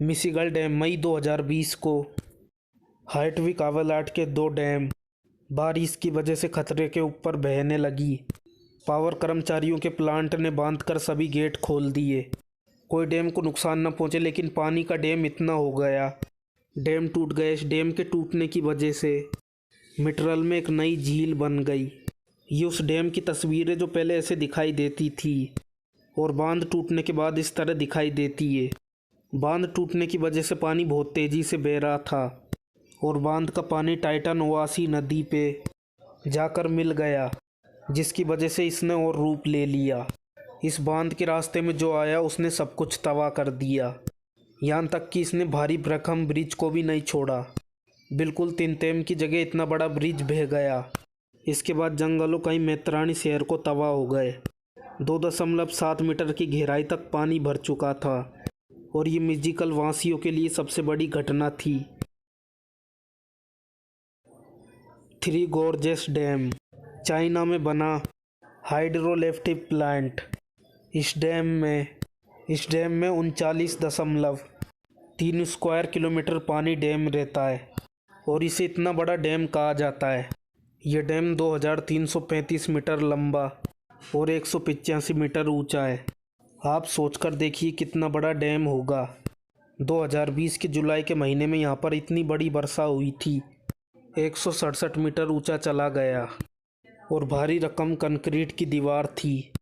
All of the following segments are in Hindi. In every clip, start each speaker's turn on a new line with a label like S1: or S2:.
S1: मिशिगल डैम मई 2020 को। हाइटविक आवालाट के 2 डैम बारिश की वजह से खतरे के ऊपर बहने लगी। पावर कर्मचारियों के प्लांट ने बांधकर सभी गेट खोल दिए। कोई डैम को नुकसान न पहुंचे, लेकिन पानी का डैम इतना हो गया, डैम टूट गए। इस डैम के टूटने की वजह से मिटरल में एक नई झील बन गई। ये उस डैम की तस्वीरें जो पहले ऐसे दिखाई देती थी और बांध टूटने के बाद इस तरह दिखाई देती है। बांध टूटने की वजह से पानी बहुत तेज़ी से बह रहा था और बांध का पानी टाइटन ओवासी नदी पे जाकर मिल गया, जिसकी वजह से इसने और रूप ले लिया। इस बांध के रास्ते में जो आया उसने सब कुछ तबाह कर दिया, यहाँ तक कि इसने भारी भरकम ब्रिज को भी नहीं छोड़ा। बिल्कुल तिनतेम की जगह इतना बड़ा ब्रिज बह गया। इसके बाद जंगलों कई मैत्राणी शहर को तबाह हो गए। 2.7 मीटर की गहराई तक पानी भर चुका था और ये मिजिकल वासियों के लिए सबसे बड़ी घटना थी। 3 गॉर्जेस डैम चाइना में बना हाइड्रोइलेक्ट्रिक प्लांट। इस डैम में 39.3 स्क्वायर किलोमीटर पानी डैम रहता है और इसे इतना बड़ा डैम कहा जाता है। यह डैम 2335 मीटर लंबा और 185 मीटर ऊंचा है। आप सोचकर देखिए कितना बड़ा डैम होगा। 2020 के जुलाई के महीने में यहाँ पर इतनी बड़ी वर्षा हुई थी, 167 मीटर ऊंचा चला गया और भारी रकम कंक्रीट की दीवार थी।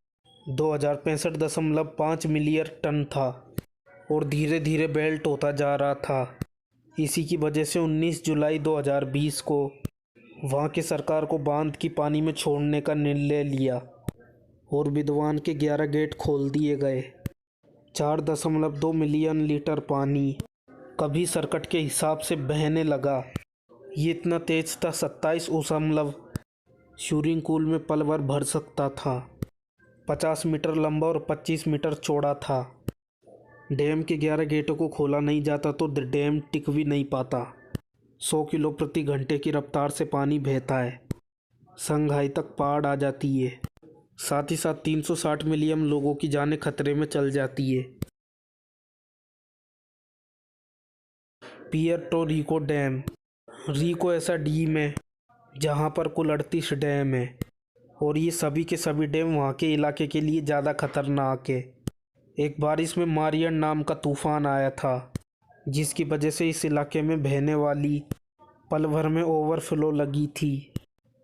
S1: 2065.5 मिलियन टन था और धीरे धीरे बेल्ट होता जा रहा था। इसी की वजह से 19 जुलाई 2020 को वहाँ की सरकार को बांध की पानी में छोड़ने का निर्णय लिया और विद्वान के 11 गेट खोल दिए गए। 4.2 मिलियन लीटर पानी कभी सर्कट के हिसाब से बहने लगा। ये इतना तेज था 27 उशमलव स्विमिंग पूल में पल भर भर सकता था। 50 मीटर लंबा और 25 मीटर चौड़ा था। डैम के 11 गेटों को खोला नहीं जाता तो डैम टिक भी नहीं पाता। 100 किलो प्रति घंटे की रफ्तार से पानी बहता है। संघाई तक बाढ़ आ जाती है। साथ ही साथ 360 मिलियन लोगों की जानें खतरे में चल जाती है। पुएर्टो रिको डैम। रिको ऐसा डीम है जहाँ पर कुल 38 डैम है और ये सभी के सभी डैम वहाँ के इलाके के लिए ज़्यादा खतरनाक है। एक बारिश में मारियन नाम का तूफान आया था, जिसकी वजह से इस इलाके में बहने वाली पल भर में ओवरफ्लो लगी थी।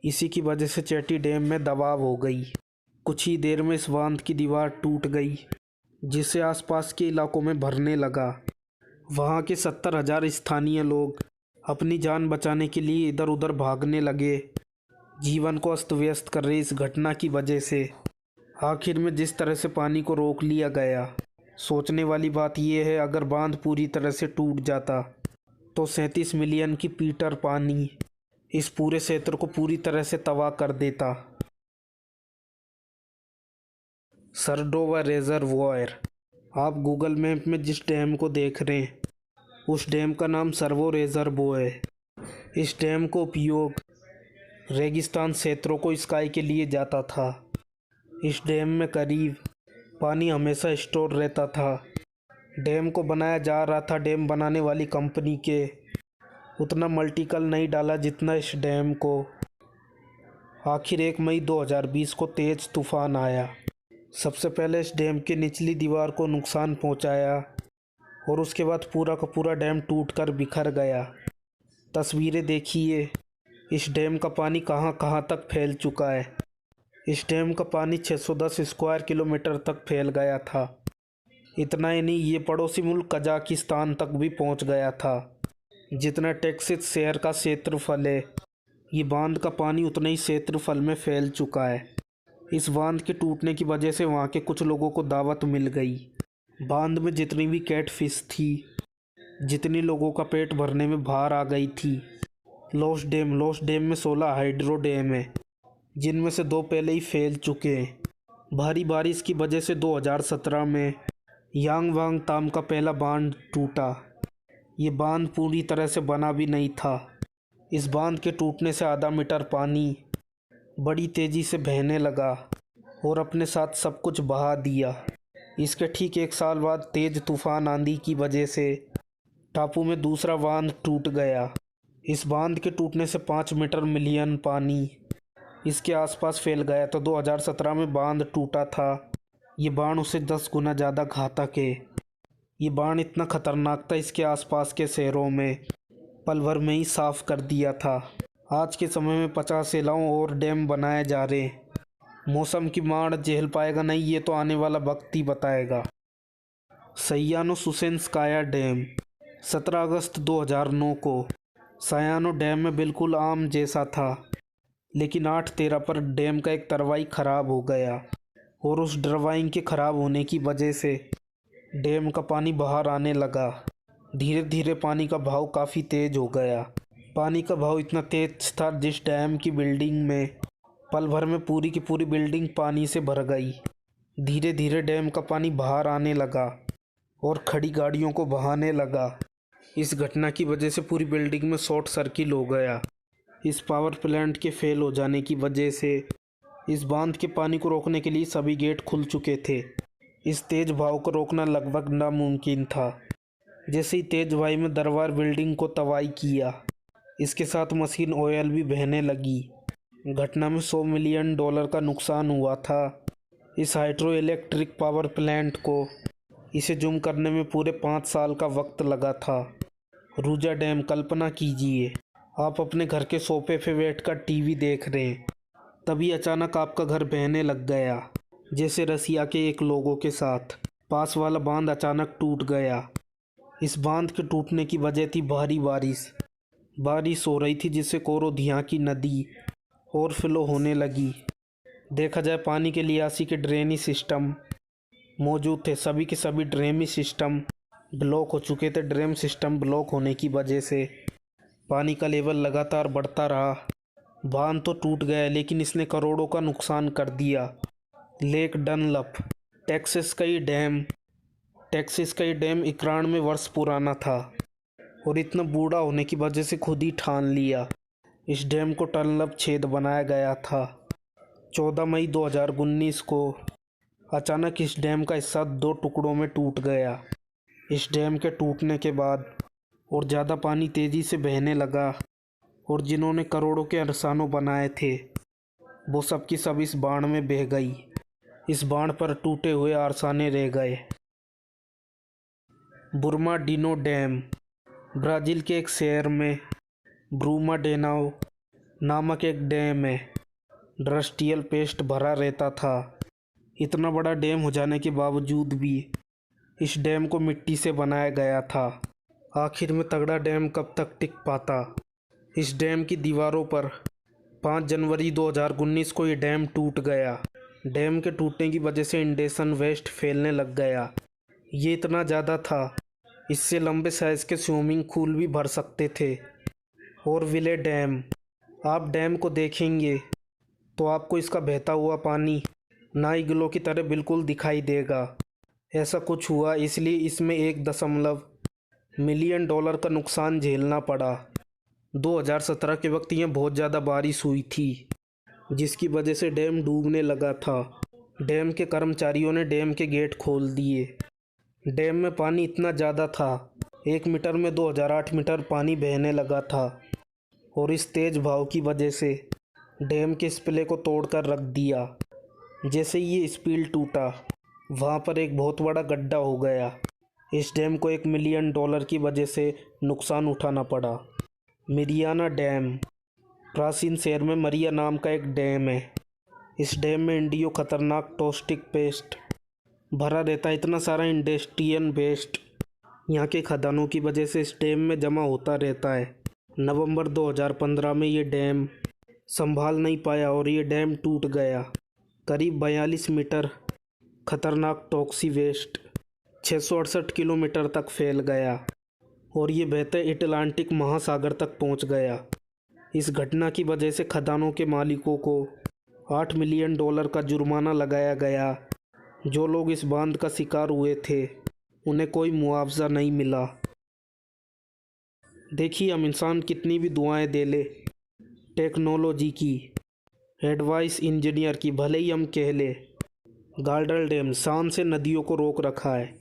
S1: इसी की वजह से चेटी डैम में दबाव हो गई। कुछ ही देर में इस बांध की दीवार टूट गई, जिससे आसपास के इलाकों में भरने लगा। वहाँ के 70,000 स्थानीय लोग अपनी जान बचाने के लिए इधर उधर भागने लगे, जीवन को अस्त व्यस्त कर रही इस घटना की वजह से। आखिर में जिस तरह से पानी को रोक लिया गया, सोचने वाली बात यह है अगर बांध पूरी तरह से टूट जाता तो 37 मिलियन की लीटर पानी इस पूरे क्षेत्र को पूरी तरह से तबाह कर देता। सरडोवा रिजर्वॉयर। आप गूगल मैप में जिस डैम को देख रहे हैं उस डैम का नाम सर्वो रिजर्वो है। इस डैम को उपयोग रेगिस्तान क्षेत्रों को स्काई के लिए जाता था। इस डैम में करीब पानी हमेशा स्टोर रहता था। डैम को बनाया जा रहा था डैम बनाने वाली कंपनी के उतना मल्टीकल नहीं डाला जितना इस डैम को। आखिर 1 मई 2020 को तेज तूफान आया। सबसे पहले इस डैम के निचली दीवार को नुकसान पहुंचाया और उसके बाद पूरा का पूरा डैम टूटकर बिखर गया। तस्वीरें देखिए इस डैम का पानी कहां कहां तक फैल चुका है। इस डैम का पानी 610 स्क्वायर किलोमीटर तक फैल गया था। इतना ही नहीं, ये पड़ोसी मुल्क कजाकिस्तान तक भी पहुंच गया था। जितना टेक्सास शहर का क्षेत्रफल है, ये बांध का पानी उतना ही क्षेत्रफल में फैल चुका है। इस बांध के टूटने की वजह से वहाँ के कुछ लोगों को दावत मिल गई। बांध में जितनी भी कैटफिश थी, जितनी लोगों का पेट भरने में बाहर आ गई थी। लॉस डैम में 16 हाइड्रो डैम है, जिनमें से 2 पहले ही फैल चुके हैं। भारी बारिश की वजह से 2017 में यांगवांग ताम का पहला बांध टूटा। ये बांध पूरी तरह से बना भी नहीं था। इस बांध के टूटने से आधा मीटर पानी बड़ी तेज़ी से बहने लगा और अपने साथ सब कुछ बहा दिया। इसके ठीक 1 साल बाद तेज़ तूफान आंधी की वजह से टापू में दूसरा बांध टूट गया। इस बांध के टूटने से 5 मीटर मिलियन पानी इसके आसपास फैल गया। तो 2017 में बांध टूटा था। ये बाढ़ उससे 10 गुना ज़्यादा घातक है। ये बाढ़ इतना खतरनाक था, इसके आसपास के शहरों में पल भर में ही साफ कर दिया था। आज के समय में 50 इलाकों और डैम बनाए जा रहे। मौसम की मार झेल पाएगा नहीं, ये तो आने वाला वक्त ही बताएगा। सयानो सुसेन्स्काया डैम 17 अगस्त 2009 को सयानो डैम में बिल्कुल आम जैसा था, लेकिन 8/13 पर डैम का एक तरवाई खराब हो गया और उस टरबाइन के खराब होने की वजह से डैम का पानी बाहर आने लगा। धीरे धीरे पानी का बहाव काफ़ी तेज हो गया। पानी का बहाव इतना तेज था जिस डैम की बिल्डिंग में पल भर में पूरी की पूरी बिल्डिंग पानी से भर गई। धीरे धीरे डैम का पानी बाहर आने लगा और खड़ी गाड़ियों को बहाने लगा। इस घटना की वजह से पूरी बिल्डिंग में शॉर्ट सर्किट हो गया। इस पावर प्लांट के फेल हो जाने की वजह से इस बांध के पानी को रोकने के लिए सभी गेट खुल चुके थे। इस तेज बहाव को रोकना लगभग नामुमकिन था। जैसे ही तेज वायु में दरबार बिल्डिंग को तबाही किया, इसके साथ मशीन ऑयल भी बहने लगी। घटना में $100 मिलियन का नुकसान हुआ था। इस हाइड्रो इलेक्ट्रिक पावर प्लांट को इसे जूम करने में पूरे 5 साल का वक्त लगा था। रूजा डैम, कल्पना कीजिए आप अपने घर के सोफे पे बैठकर टीवी देख रहे हैं, तभी अचानक आपका घर बहने लग गया। जैसे रसिया के एक लोगों के साथ पास वाला बांध अचानक टूट गया। इस बांध के टूटने की वजह थी भारी बारिश हो रही थी, जिससे कोरोधिया की नदी और फ्लो होने लगी। देखा जाए पानी के लियासी के ड्रेनेज सिस्टम मौजूद थे, सभी के सभी ड्रेनेज सिस्टम ब्लॉक हो चुके थे। ड्रेन सिस्टम ब्लॉक होने की वजह से पानी का लेवल लगातार बढ़ता रहा। बांध तो टूट गया, लेकिन इसने करोड़ों का नुकसान कर दिया। लेक डनलप, टेक्सास का ये डैम 91 वर्ष पुराना था और इतना बूढ़ा होने की वजह से खुद ही ठान लिया इस डैम को डनलप छेद बनाया गया था। 14 मई 2019 को अचानक इस डैम का हिस्सा 2 टुकड़ों में टूट गया। इस डैम के टूटने के बाद और ज़्यादा पानी तेज़ी से बहने लगा और जिन्होंने करोड़ों के अरसानों बनाए थे वो सब की सब इस बाढ़ में बह गई। इस बाढ़ पर टूटे हुए अरसाने रह गए। बुरमाडिनो डैम ब्राज़ील के एक शहर में ब्रूमाडेनाओ नामक एक डैम है। इंडस्ट्रियल पेस्ट भरा रहता था। इतना बड़ा डैम हो जाने के बावजूद भी इस डैम को मिट्टी से बनाया गया था। आखिर में तगड़ा डैम कब तक टिक पाता। इस डैम की दीवारों पर 5 जनवरी 2019 को ये डैम टूट गया। डैम के टूटने की वजह से इंडेशन वेस्ट फैलने लग गया। ये इतना ज़्यादा था, इससे लंबे साइज़ के स्विमिंग पूल भी भर सकते थे। और विले डैम, आप डैम को देखेंगे तो आपको इसका बहता हुआ पानी नाइग्लो की तरह बिल्कुल दिखाई देगा। ऐसा कुछ हुआ, इसलिए इसमें $1 मिलियन का नुकसान झेलना पड़ा। 2017 के वक्त यहाँ बहुत ज़्यादा बारिश हुई थी, जिसकी वजह से डैम डूबने लगा था। डैम के कर्मचारियों ने डैम के गेट खोल दिए। डैम में पानी इतना ज़्यादा था, 1 मीटर में 2008 मीटर पानी बहने लगा था और इस तेज बहाव की वजह से डैम के स्पिले को तोड़कर रख दिया। जैसे ही ये स्पिल टूटा, वहाँ पर एक बहुत बड़ा गड्ढा हो गया। इस डैम को $1 मिलियन की वजह से नुकसान उठाना पड़ा। मरियाना डैम, प्राचीन शहर में मरिया नाम का एक डैम है। इस डैम में इंडियो खतरनाक टॉक्सिक पेस्ट भरा रहता है। इतना सारा इंडस्ट्रियल वेस्ट यहाँ के खदानों की वजह से इस डैम में जमा होता रहता है। नवंबर 2015 में ये डैम संभाल नहीं पाया और ये डैम टूट गया। करीब 42 मीटर खतरनाक टॉक्सी वेस्ट 668 किलोमीटर तक फैल गया और ये बहते अटलांटिक महासागर तक पहुंच गया। इस घटना की वजह से खदानों के मालिकों को $8 मिलियन का जुर्माना लगाया गया। जो लोग इस बांध का शिकार हुए थे उन्हें कोई मुआवजा नहीं मिला। देखिए, हम इंसान कितनी भी दुआएं दे ले, टेक्नोलॉजी की, एडवाइस इंजीनियर की, भले ही हम कह ले, गार्डल डैम शान से नदियों को रोक रखा है।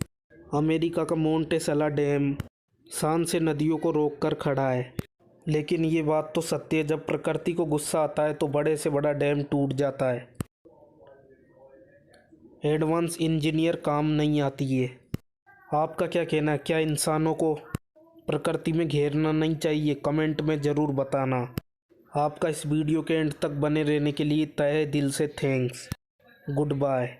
S1: अमेरिका का मोंटेसेला डैम शान से नदियों को रोक कर खड़ा है। लेकिन ये बात तो सत्य है, जब प्रकृति को गुस्सा आता है तो बड़े से बड़ा डैम टूट जाता है। एडवांस इंजीनियर काम नहीं आती है। आपका क्या कहना है, क्या इंसानों को प्रकृति में घेरना नहीं चाहिए? कमेंट में ज़रूर बताना। आपका इस वीडियो के एंड तक बने रहने के लिए तहे दिल से थैंक्स। Good bye.